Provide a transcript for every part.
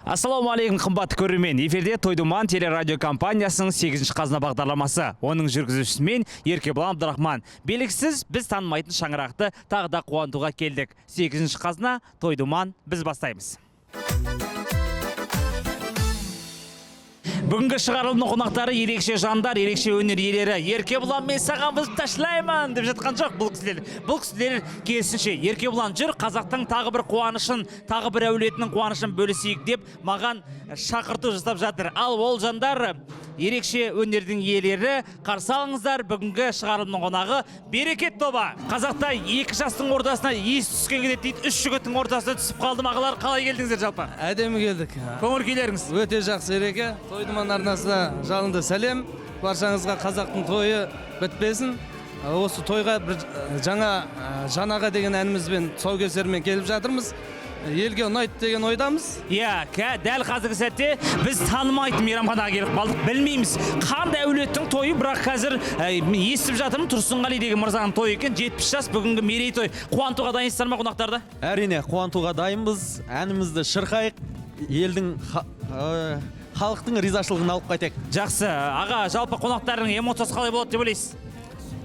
Ассалаумағалейкум қымбатты көрермен. Эфирде Тойдуман телерадио компаниясының 8-ші қазына бағдарламасы. Оның жүргізушісі мен Еркебұлан Абдрахман. Белгісіз біз танымайтын шаңырақты тағы да қуантуға келдік. 8-ші қазына Тойдуман, біз бастаймыз. Бүгінгі шығарылымның қонақтары ерекше жандар, ерекше өнер иелері. Еркебұлан, мен саған біз ташлаймын деп жатқан жоқ бұл кісілер керісінше. Еркебұлан, жүр, қазақтың тағы бір қуанышын, тағы бір әулетінің қуанышын бөлісейік деп маған шақырту жасап жатыр. Ал ол жандар ерекше өнердің иелері. Қарсы алыңыздар, бүгінгі шығарылымның қонағы Берекет тобы. Қазақта екі жастың ортасына ес түскен келеді дейді. Үш жігіттің ортасына түсіп қалды. Ағалар, қалай келдіңіздер жалпы? Әдемі келдік. Көңіл күйлеріңіз? Өте жақсы, Ереке. Тойдуман арнасына жалынды сәлем. Баршаңызға қазақтың тойы бітпесін. Осы тойға бір жаңаға деген әнімізбен тұсаукесермен келіп жатырмыз. Елге ұнайды деген ойдамыз. Иә, дәл қазіргі сәтте біз танымайтын мейрамханаға келіп қалдық, білмейміз қандай әулеттің тойы, бірақ қазір естіп жатырмын, Тұрсынғали деген мырзаның тойы екен, 70 жас, бүгінгі мерейтой. Қуантуға дайынсыздар ма қонақтарды? Әрине, қуантуға дайынбыз. Әнімізді шырқайық, елдің халықтың ризашылығын алып қайтайық. Жақсы, аға, жалпы қонақтардың эмоциясы қалай болады деп ойлайсыз?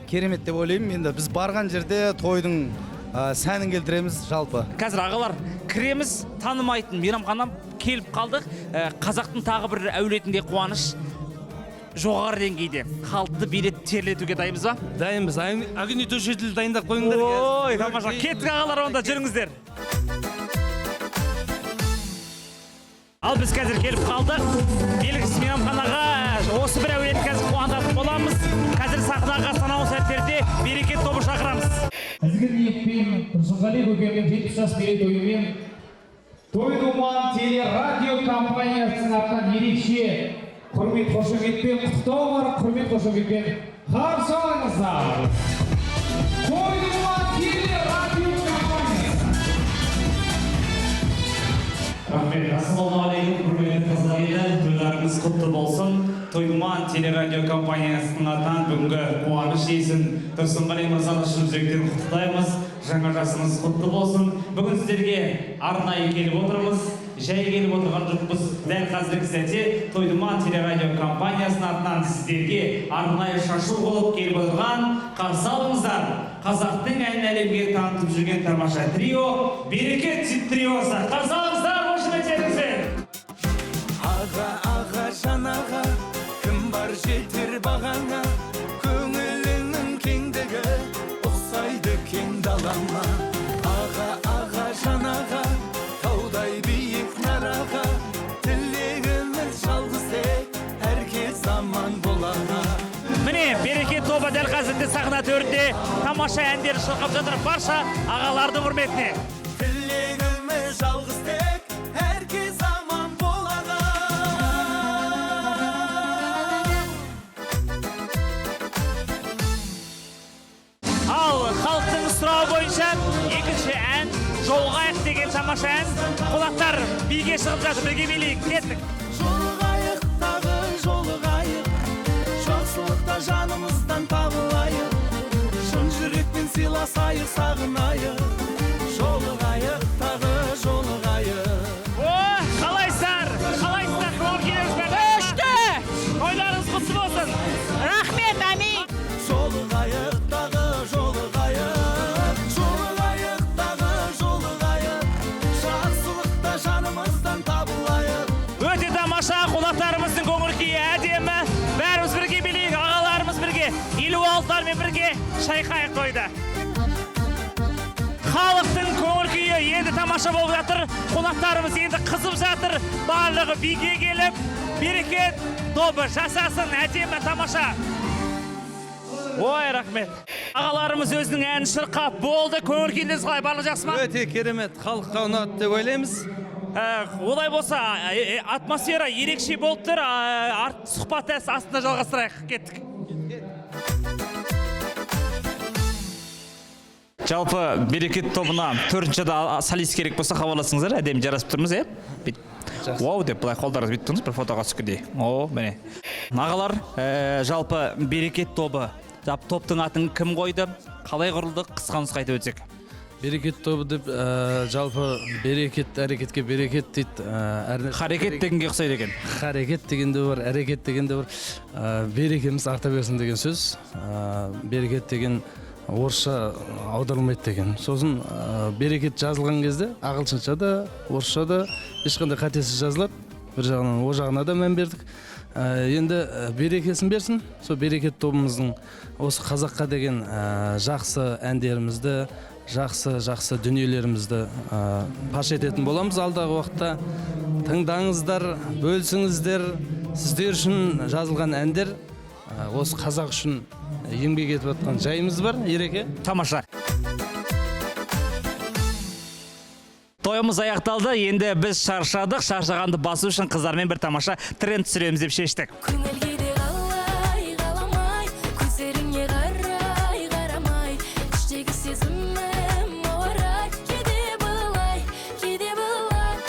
Керемет деп ойлаймын. Енді біз барған жерде тойдың сәнін келтіреміз жалпы. Қазір ағалар кіреміз, танымайтын мейрамхана келіп қалдық. Қазақтың тағы бір әулетінде қуаныш жоғары деңгейде. Халықты билет терлетуге дайынбыз ба? Дайынбыз. Агни төшетіл дайындап қойыңдар. Ой, тамаша. Кеттік ағалар, онда жүріңіздер. Ал біз қазір келіп қалдық. Белгісіз мейрамханаға осы бір әулет қазір қуантатын боламыз. Қазір сахнаға санаулы сәттерде Берекет тобы шақырамыз. Ізгі ниетпен Тұрсынғали көкемнің 70 жас мерейтойымен Тойдуман телерадио компаниясының атынан ерекше құрмет қошеметпен құттықтау бар, құрмет қошеметпен қарсы алыңыздар. Тойдуман телерадио компаниясы. Рахмет. Ассалаумағалейкум, құрметті қазақ елі. Тойларыңыз құтты болсын. Тойдуман телерадио компаниясының атынан бүгінгі қуаныш иесін Тұрсынғали мырзаны шын жүректен құттықтаймыз. Жаңа жасыңыз құтты болсын. Бүгін сіздерге арнайы келіп отырмыз. Жай келіп отырған жоқпыз. Дәл қазіргі сәтте Тойдуман телерадио компаниясының атынан сіздерге арнайы шашу болып келіп отырған қарсы алыңыздар. Қазақтың әнін әлемге танытып жүрген тамаша трио Берекет триосы. Қарсы алыңыздар, қошеметтеріңізбен. Аға жанаға, кім бар жетер бағаңа, көңіліңнің кеңдігі ұқсайды кең далама. Аға жанаға, таудай биік нараға, тілегіміз жалғыз тек әркез заман болана. Міне, Берекет тобы дәл қазірде сахна төрінде тамаша әндер шырқап жатыр. Барша ағалардың құрметіне. Тілегіміз жалғыз тек әркез заман болана. Ал халықтың сұрауы бойынша екінші ән «Жолғайық» деген тамаша ән. Қонақтар биге шығып жатыр, бірге билейік, кеттік. Жолғайық, тағы жолғайық, жақсылықта жанымыздан табылайық, шын жүрекпен сыйласайық, сағынайық. Жолғайық, тағы жолғайық. О, қалайсыздар? Қалайсыздар? Көңіл келіңіз бе? Өшті! Тойларыңыз құтты болсын. Рахмет, амин. Жолғайық, тағы жолғайық, жолғайық, тағы жолғайық, жақсылықта жанымыздан табылайық. Өте тамаша, қонақтарымыздың көңіл күйі әдемі. Бәріміз бірге билейік, ағаларымыз бірге, елу алтылармен бірге шайқайық тойды. Халықтың көңіл күйі енді тамаша болып жатыр. Қонақтарымыз енді қызып жатыр. Барлығы биге келіп, Берекет тобы жасасын, әдемі тамаша. Ой, рахмет. Ағаларымыз өзінің әнін шырқап болды. Көңіл күйіңіз қалай, барлығы жақсы ма? Өте керемет, халыққа ұнады деп ойлаймыз. Олай болса, атмосфера ерекше болып тұр. Сұхбат астында жалғастырайық. Кеттік. Жалпы Берекет тобына төртінші солист керек болса хабарласыңыздар, әдемі жарасып тұрмыз, Оу деп былай қолдарыңыз бүйтіп тұрыңыз, бір фотоға түскендей. О, міне. Ағалар, жалпы Берекет тобы. Топтың атын кім қойды? Қалай құрылды? Қысқа нұсқа айтып өтсек. Берекет тобы деп жалпы берекет әрекетке берекет дейді. Харекет дегенге ұқсайды екен. Харекет деген де бар, әрекет деген де бар. Берекеміз арта берсін деген сөз. Берекет деген орысша аударылмайды деген. Сосын берекет жазылған кезде ағылшынша да, орысша да ешқандай қатесіз жазылады. Бір жағынан о жағына да мән бердік. Енді берекесін берсін. Сол берекет тобымыздың осы қазаққа деген жақсы әндерімізді, жақсы дүниелерімізді паш ететін боламыз алдағы уақытта. Тыңдаңыздар, бөлсіңіздер. Сіздер үшін жазылған әндер, осы қазақ үшін еңбек етіп жатқан жайымыз бар, Ереке. Тамаша. Тойымыз аяқталды, енді біз шаршадық, шаршағанды басу үшін қыздармен бір тамаша тренд түсіреміз деп шештік. Көңілге де қалай, қаламай, көздеріңе қарай, қарамай, іштегі сезімім орай, кейде былай, кейде былай.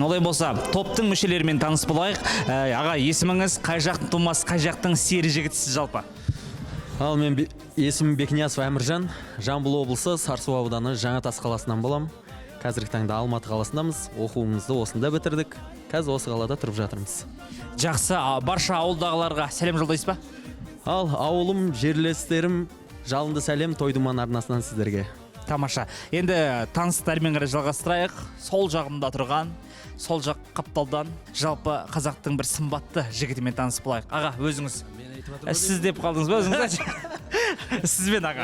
Олай болса, топтың мүшелерімен таныс болайық. Аға, есіміңіз қай жақтың тумасы, қай жақтың сері жігітісіз жалпы? Ал мен есімім Бекниязов Әміржан, Жамбыл облысы Сарысу ауданы Жаңатас қаласынан болам. Қазіргі таңда Алматы қаласындамыз. Оқуымызды осында бітірдік. Қазір осы қалада тұрып жатырмыз. Жақсы, барша ауылдағыларға сәлем жолдайсыз ба? Ал ауылым, жерлестерім, жалынды сәлем Тойдуман арнасынан сіздерге. Тамаша. Енді таныстармен қарай жалғастырайық. Сол жағымда тұрған, сол жақ қапталдан жалпы қазақтың бір сымбатты жігітімен таныс болайық. Аға, өзіңіз. Сіз деп қалдыңыз ба өзіңіз? Сізбен аға.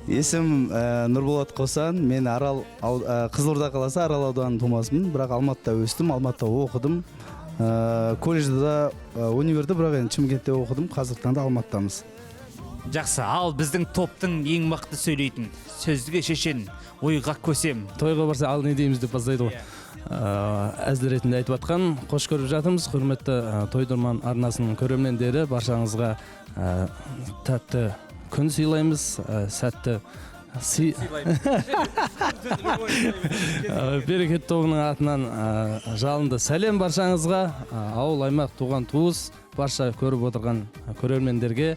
Есім Нұрболат Қосан, мен Қызылорда қаласы Арал ауданының тумасымын, бірақ Алматыда өстім, Алматыда оқыдым. Колледжде, универде, бірақ енді Шымкентте оқыдым, қазіргі таңда Алматыдамыз. Жақсы, ал біздің топтың ең мықты сөйлейтін, сөзге шешен, ойға көсем. Тойға барса ал не дейміз деп бастайды ғой. Әзіл ретінде айтып атқан, қош көріп жатырмыз. Құрметті Тойдуман арнасының көрермендері, баршаңызға тәтті күн сыйлаймыз, сәтті берекет тобының атынан жалынды сәлем баршаңызға, ауыл, аймақ, туған туыс, барша көріп отырған көрермендерге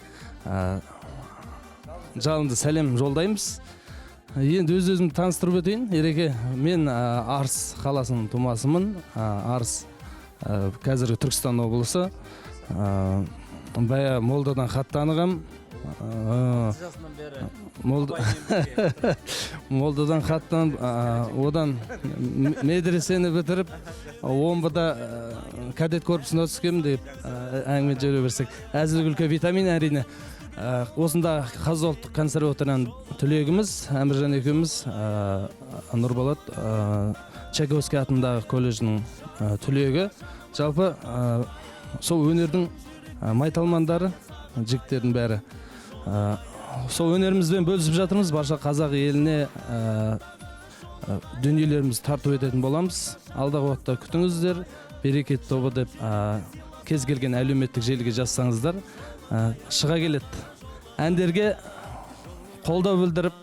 жалынды сәлем жолдаймыз. Енді өз-өзімді таныстырып өтейін. Ереке, мен Арыс қаласының тумасымын. Арыс қазіргі Түркістан облысы. Бая Молдадан хат танығам. Молдадан хат танып, одан медресені бітіріп, Омбыда кадет корпусына түскем деп әңгіме жүре берсек. Әзіл күлкі витамин әрине. Осында Қазақ ұлттық консерваторияның түлегіміз, Әміржан екеуміз, Нұрболат Чайковский атындағы колледжінің түлегі. Жалпы сол өнердің майталмандары, жігіттердің бәрі. Сол өнерімізбен бөлісіп жатырмыз. Барша қазақ еліне дүниелерімізді тарту ететін боламыз. Алдағы уақытта күтіңіздер. Берекет тобы деп кез келген әлеуметтік желіге жазсаңыздар шыға келеді. Әндерге қолдау білдіріп,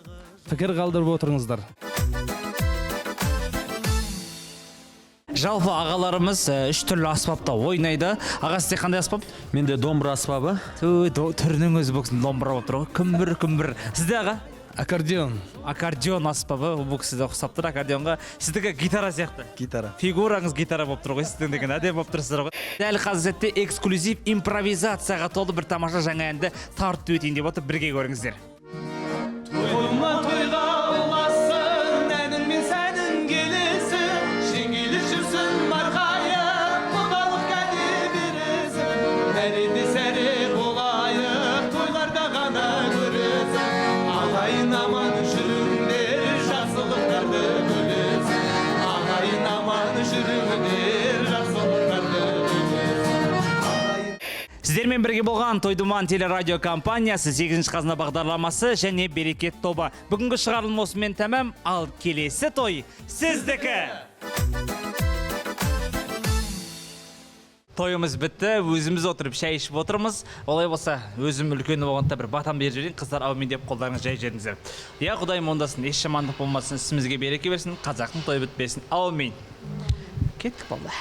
пікір қалдырып отырыңыздар. Жалпы ағаларымыз үш түрлі аспапта ойнайды. Аға, сізде қандай аспап? Менде домбыра аспабы. Түрінің өзі бөксін домбыра болып тұр. Күмбір. Сізде аға? Аккордеон. Аккордеон аспабы, бұл кісіде ұқсап тұр аккордеонға. Сіздікі гитара сияқты. Гитара. Фигураңыз гитара болып тұр ғой, сіздің деген әдем болып тұрсыздар ғой. Дәл қазір сәтте эксклюзив импровизацияға толы бір тамаша жаңа әнді тартып өтейін деп отыр, бірге көріңіздер. Тойыма тойға боласың, әнің мен сәнің келесің, жеңгелі жүрсің марқайып, құдалық кәде бересің. Әреде сәрі болайық, тойларда ғана көресің. Ағайын аман жүріңдер, жақсылықтарды бөлесің. Ағайын аман жүріңдер, жақсылықтарды бөлесің. Сіздермен бірге болған Тойдуман телерадио компаниясы 8-ші қазына бағдарламасы және берекет тобы. Бүгінгі шығарылым осымен тәмам, ал келесі той сіздікі. Тойымыз бітті, өзіміз отырып шай ішіп отырмыз. Олай болса, өзім үлкені болғанда бір батам беріп жіберейін, қыздар әумин деп қолдарыңыз жай жеріңіздер. Я Құдайым ондасын, еш жамандық болмасын, ісімізге береке берсін, қазақтың тойы бітпесін. Әумин. Кеттік болды.